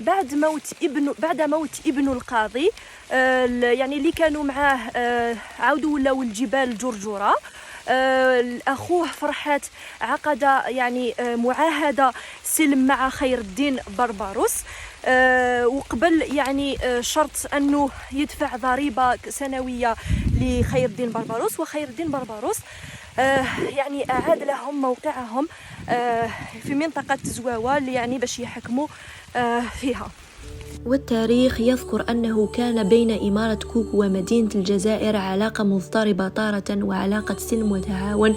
بعد موت ابن القاضي يعني اللي كانوا معاه عاودوا ولاو الجبال جرجرة. أخوه فرحات عقد يعني معاهدة سلم مع خير الدين بربروس، وقبل يعني شرط أنه يدفع ضريبة سنوية لخير الدين بربروس، وخير الدين بربروس يعني أعاد لهم موقعهم في منطقة زواوة يعني باش يحكموا فيها. والتاريخ يذكر أنه كان بين إمارة كوكو ومدينة الجزائر علاقة مضطربة تارة وعلاقة سلم وتعاون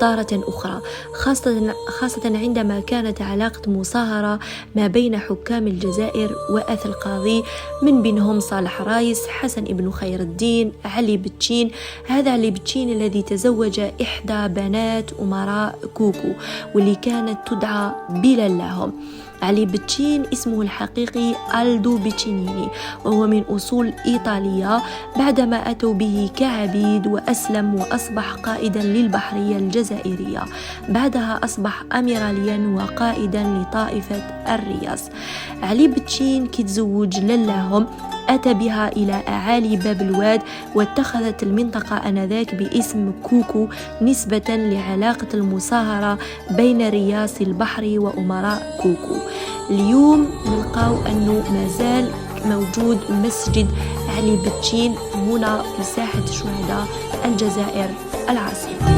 تارة أخرى، خاصة عندما كانت علاقة مصاهرة ما بين حكام الجزائر وأث القاضي، من بينهم صالح رايس، حسن ابن خير الدين، علي بتشين. هذا علي بتشين الذي تزوج إحدى بنات أمراء كوكو واللي كانت تدعى بلال لهم. علي بتشين اسمه الحقيقي ألدو بتشينيني، وهو من أصول إيطالية. بعدما أتوا به كعبيد وأسلم وأصبح قائدا للبحرية الجزائرية. بعدها أصبح أميراليا وقائدا لطائفة الرياس. علي بتشين كي تزوج لهم أتى بها إلى أعالي باب الواد، واتخذت المنطقة آنذاك باسم كوكو نسبة لعلاقة المصاهرة بين رياس البحر وأمراء كوكو. اليوم نلقاو أنه مازال موجود مسجد علي بتشين هنا في ساحة شهداء الجزائر العاصمة.